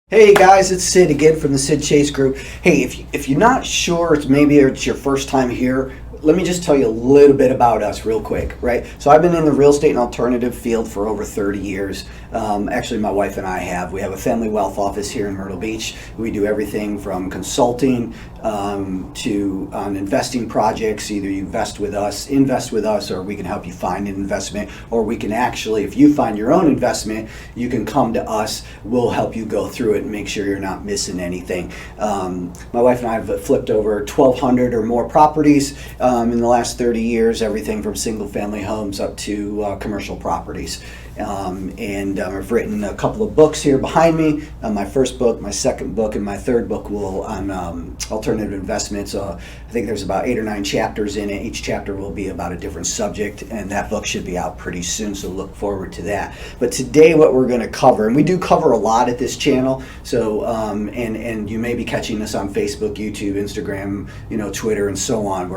Hey guys, it's Sid again from the Sid Chase Group. Hey, if you're not sure, maybe it's your first time here, let me just tell you a little bit about us real quick, right? So I've been in the real estate and alternative field for over 30 years. Actually, my wife and I have. We have a family wealth office here in Myrtle Beach. We do everything from consulting to investing projects. Either you invest with us, or we can help you find an investment, or we can actually, if you find your own investment, you can come to us. We'll help you go through it and make sure you're not missing anything. My wife and I have flipped over 1,200 or more properties in the last 30 years, everything from single family homes up to commercial properties. I've written a couple of books here behind me. My first book, my second book, and my third book will on alternative investments. I think there's about 8 or 9 chapters in it. Each chapter will be about a different subject, and that book should be out pretty soon, so look forward to that. But today what we're going to cover, and we do cover a lot at this channel, so and you may be catching us on Facebook, YouTube, Instagram, Twitter, and so on.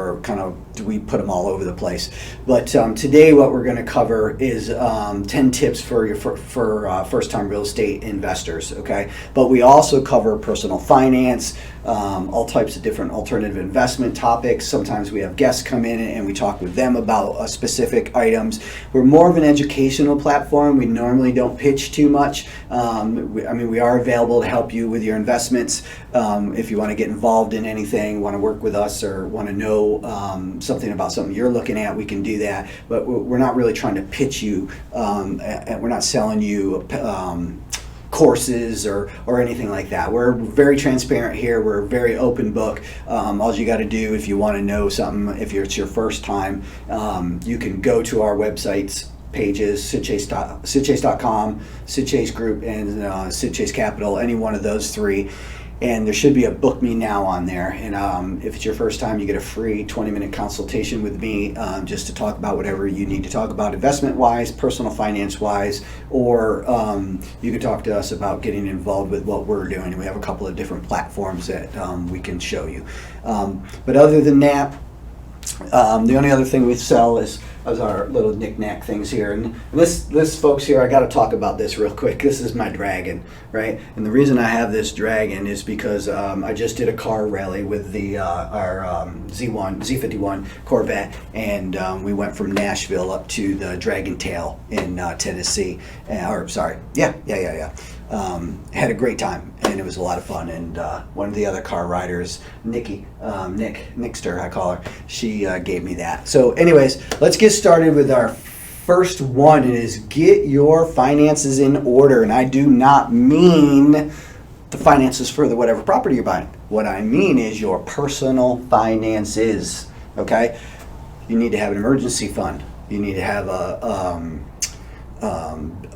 We put them all over the place. But today what we're going to cover is 10 tips for your first-time real estate investors, okay? But we also cover personal finance, all types of different alternative investment topics. Sometimes we have guests come in and we talk with them about specific items. We're more of an educational platform. We normally don't pitch too much. We are available to help you with your investments. If you want to get involved in anything, want to work with us, or want to know something about something you're looking at, we can do that. But we're not really trying to pitch you. We're not selling you courses or anything like that. We're very transparent here. We're a very open book. All you got to do, if you want to know something, if it's your first time, you can go to our websites pages, sidchase.com, Sid Chase Group, and Sid Chase Capital, any one of those three. And there should be a Book Me Now on there. And if it's your first time, you get a free 20-minute consultation with me just to talk about whatever you need to talk about investment-wise, personal finance-wise, or you can talk to us about getting involved with what we're doing. We have a couple of different platforms that we can show you. But other than that, the only other thing we sell is our little knick-knack things here. And this folks here, I got to talk about this real quick. This is my dragon, right? And the reason I have this dragon is because I just did a car rally with our Z51 Corvette, and we went from Nashville up to the Dragon Tail in Tennessee. Had a great time, and it was a lot of fun. And one of the other car riders, Nickster, I call her, she gave me that. So anyways, let's get started with our first one. It is get your finances in order. And I do not mean the finances for whatever property you're buying. What I mean is your personal finances, okay? You need to have an emergency fund. You need to have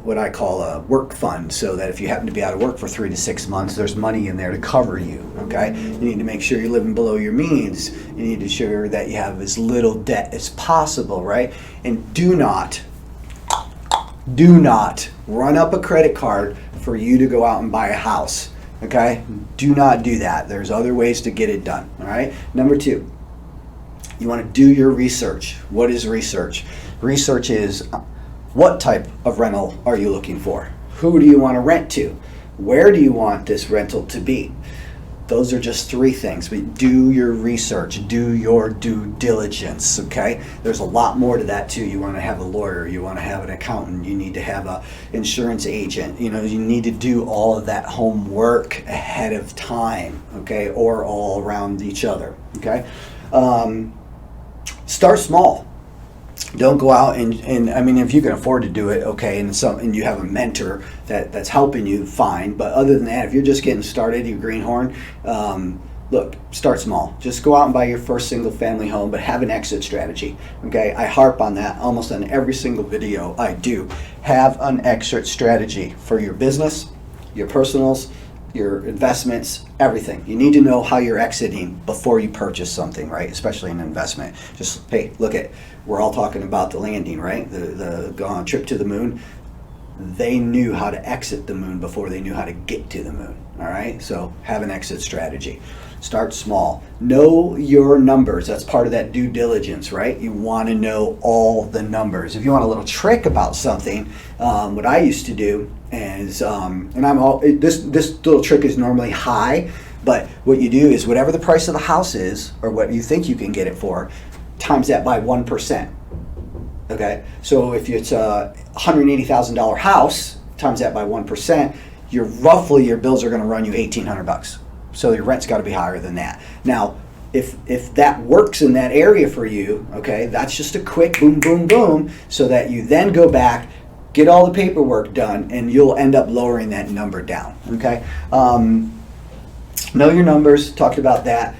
what I call a work fund, so that if you happen to be out of work for 3 to 6 months, there's money in there to cover you, okay? You need to make sure you're living below your means. You need to ensure that you have as little debt as possible, right? And do not run up a credit card for you to go out and buy a house, okay? Do not do that. There's other ways to get it done, all right? Number 2, you want to do your research. What is research? Research is, what type of rental are you looking for? Who do you want to rent to? Where do you want this rental to be? Those are just 3 things. But do your research, do your due diligence, okay? There's a lot more to that too. You want to have a lawyer, you want to have an accountant, you need to have an insurance agent. You need to do all of that homework ahead of time, okay? Or all around each other, okay? Start small. Don't go out and if you can afford to do it, okay, and you have a mentor that's helping you, fine. But other than that, if you're just getting started, your greenhorn, look, start small. Just go out and buy your first single family home, but have an exit strategy, okay? I harp on that almost on every single video I do. Have an exit strategy for your business, your personals, your investments, everything. You need to know how you're exiting before you purchase something, right? Especially an investment. Just, hey, we're all talking about the landing, right? The trip to the moon. they knew how to exit the moon before they knew how to get to the moon. All right, so have an exit strategy. Start small. Know your numbers. That's part of that due diligence, right? You want to know all the numbers. If you want a little trick about something, what I used to do is, this little trick is normally high, but what you do is whatever the price of the house is, or what you think you can get it for, times that by 1%. Okay, so if it's a $180,000 house, times that by 1%, your bills are going to run you $1,800. So your rent's got to be higher than that. Now, if that works in that area for you, okay, that's just a quick boom, boom, boom, so that you then go back, get all the paperwork done, and you'll end up lowering that number down. Okay. Know your numbers. Talked about that.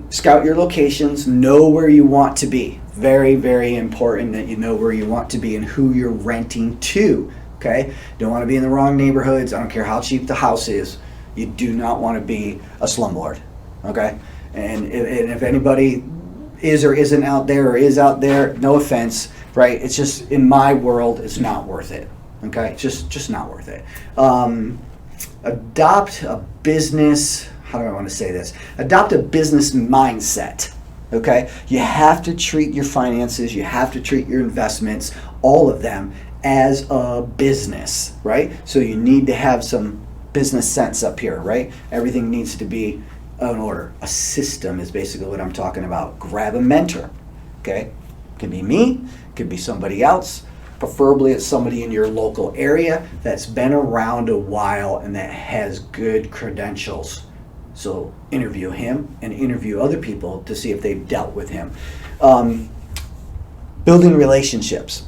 Scout your locations. Know where you want to be. Very, very important that you know where you want to be and who you're renting to. Okay. Don't want to be in the wrong neighborhoods. I don't care how cheap the house is. You do not want to be a slumlord. Okay. And if anybody is or isn't out there or is out there, no offense, right? It's just, in my world, it's not worth it. Okay. Just not worth it. Adopt a business. How do I want to say this? Adopt a business mindset. Okay? You have to treat your finances, you have to treat your investments, all of them, as a business, right? So you need to have some business sense up here, right? Everything needs to be in order. A system is basically what I'm talking about. Grab a mentor. Okay? It can be me, it could be somebody else. Preferably it's somebody in your local area that's been around a while and that has good credentials. So interview him and interview other people to see if they've dealt with him. Building relationships.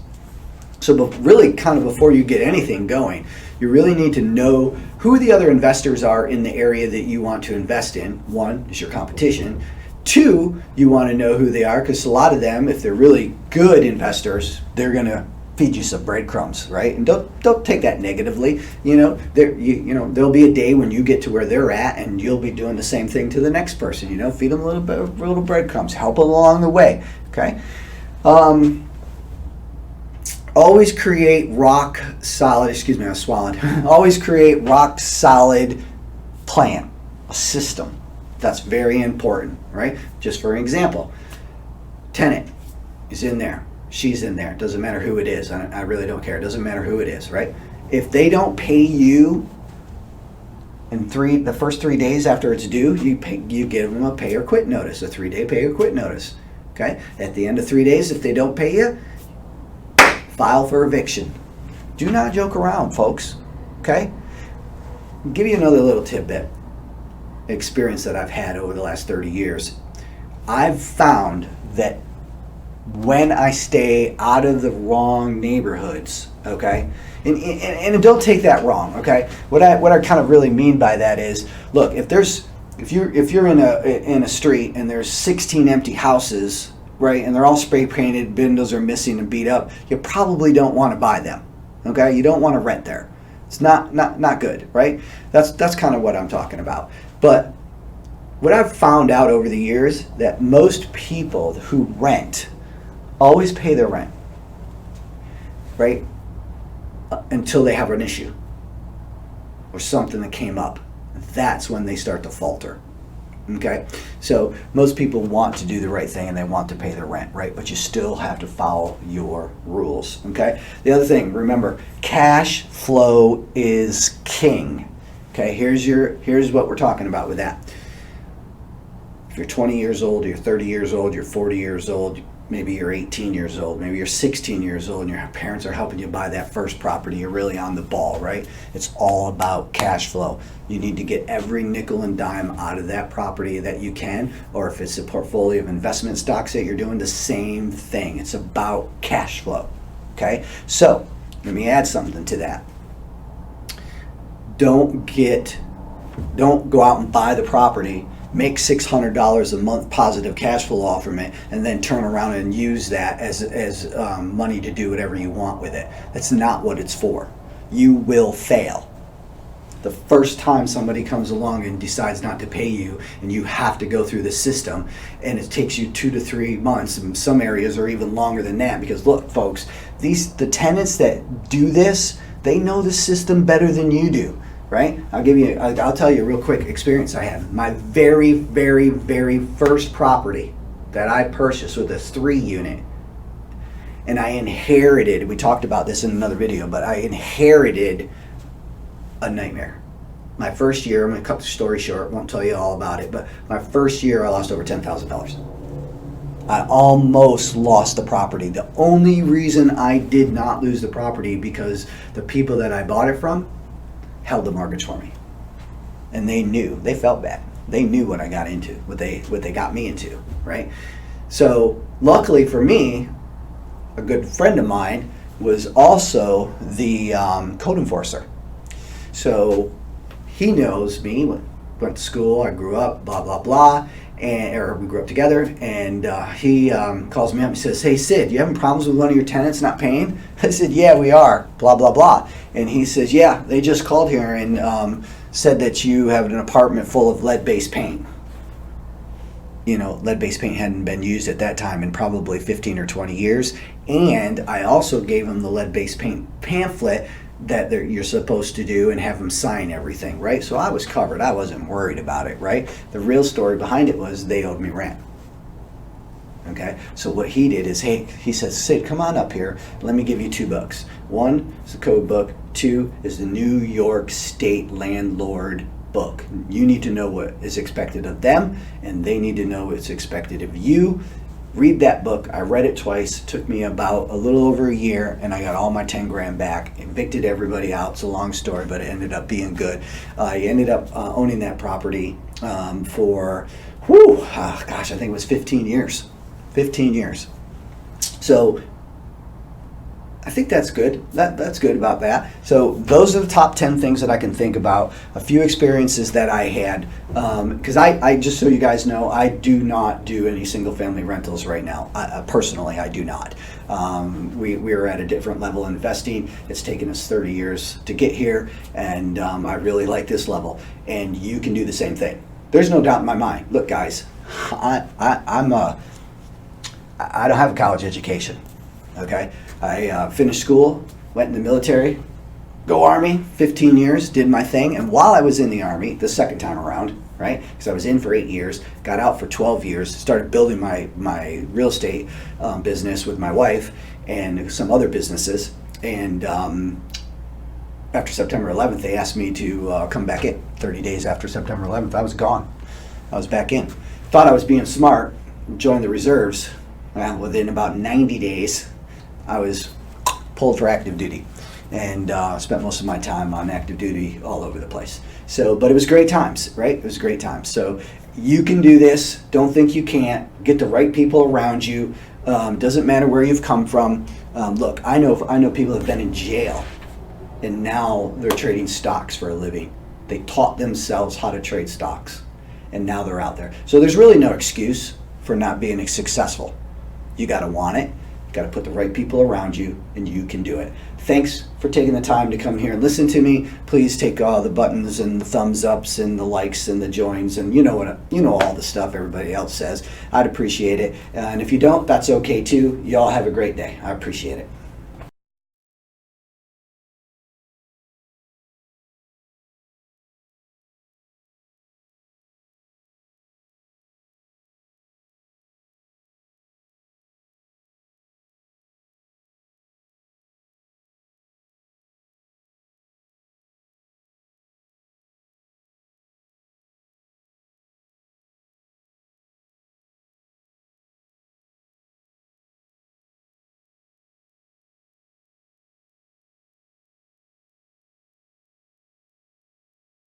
So really kind of before you get anything going, you really need to know who the other investors are in the area that you want to invest in. One is your competition. Two, you want to know who they are, because a lot of them, if they're really good investors, they're going to feed you some breadcrumbs, right? And don't take that negatively. There'll be a day when you get to where they're at, and you'll be doing the same thing to the next person. Feed them a little breadcrumbs, help them along the way. Okay. Always create rock solid. Excuse me, I was swallowed. Always create rock solid plan, a system. That's very important, right? Just for an example, tenant is in there. She's in there. Doesn't matter who it is. I really don't care. It doesn't matter who it is, right? If they don't pay you in the first 3 days after it's due, you give them a pay or quit notice, a 3-day pay or quit notice. Okay? At the end of 3 days, if they don't pay you, file for eviction. Do not joke around, folks. Okay? I'll give you another little tidbit. Experience that I've had over the last 30 years. I've found that when I stay out of the wrong neighborhoods, okay, and don't take that wrong, okay. What I kind of really mean by that is, look, if you're in a street and there's 16 empty houses, right, and they're all spray painted, windows are missing and beat up, you probably don't want to buy them, okay. You don't want to rent there. It's not good, right? That's kind of what I'm talking about. But what I've found out over the years, that most people who rent always pay their rent, right? Until they have an issue or something that came up. That's when they start to falter. Okay? So most people want to do the right thing and they want to pay their rent, right? But you still have to follow your rules. Okay? The other thing, remember, cash flow is king. Okay, here's what we're talking about with that. If you're 20 years old, you're 30 years old, you're 40 years old, maybe you're 18 years old, maybe you're 16 years old, and your parents are helping you buy that first property, you're really on the ball, right? It's all about cash flow. You need to get every nickel and dime out of that property that you can, or if it's a portfolio of investment stocks that you're doing, the same thing. It's about cash flow, okay? So, let me add something to that. Don't go out and buy the property, make $600 a month positive cash flow off from it, and then turn around and use that as money to do whatever you want with it. That's not what it's for. You will fail. The first time somebody comes along and decides not to pay you, and you have to go through the system, and it takes you 2 to 3 months, and some areas are even longer than that, because look, folks, the tenants that do this, They know the system better than you do, right? I'll tell you a real quick experience I had. My very, very, very first property that I purchased with a 3-unit, and I inherited, we talked about this in another video, but I inherited a nightmare. My first year, I'm going to cut the story short, won't tell you all about it, but my first year I lost over $10,000. I almost lost the property. The only reason I did not lose the property because the people that I bought it from held the mortgage for me. And they felt bad. They knew what I got into, what they got me into, right? So luckily for me, a good friend of mine was also the code enforcer. So he knows me, went to school, I grew up, blah, blah, blah. Or we grew up together, and he calls me up and says, "Hey Sid, you having problems with one of your tenants not paying?" I said, "Yeah, we are, blah, blah, blah." And he says, "Yeah, they just called here and said that you have an apartment full of lead-based paint." You know, lead-based paint hadn't been used at that time in probably 15 or 20 years. And I also gave him the lead-based paint pamphlet that you're supposed to do and have them sign everything, right? So I was covered. I wasn't worried about it, right? The real story behind it was they owed me rent. Okay, so what he did is, hey, he says, "Sid, come on up here. Let me give you 2 books. 1 is the code book. 2 is the New York State landlord book. You need to know what is expected of them, and they need to know what's expected of you. Read that book." I read it twice. It took me about a little over a year, and I got all my 10 grand back. Evicted everybody out. It's a long story, but it ended up being good. I ended up owning that property for, I think it was 15 years. 15 years. So I think that's good. That's good about that. So those are the top 10 things that I can think about. A few experiences that I had, because I just so you guys know, I do not do any single family rentals right now. Personally, I do not. We are at a different level in investing. It's taken us 30 years to get here, and I really like this level. And you can do the same thing. There's no doubt in my mind. Look, guys, I don't have a college education. Okay, I finished school, went in the military, go Army, 15 years, did my thing, and while I was in the Army, the second time around, right, because I was in for 8 years, got out for 12 years, started building my real estate business with my wife and some other businesses, and after September 11th, they asked me to come back in. 30 days after September 11th, I was gone. I was back in. Thought I was being smart, joined the reserves. Well, within about 90 days, I was pulled for active duty, and spent most of my time on active duty all over the place. So, but it was great times, right? It was great times. So you can do this. Don't think you can't. Get the right people around you. Doesn't matter where you've come from. Look, I know people have been in jail, and now they're trading stocks for a living. They taught themselves how to trade stocks, and now they're out there. So there's really no excuse for not being successful. You got to want it. Got to put the right people around you, and you can do it. Thanks for taking the time to come here and listen to me. Please take all the buttons and the thumbs ups and the likes and the joins and you know all the stuff everybody else says. I'd appreciate it. And if you don't, that's okay too. Y'all have a great day. I appreciate it.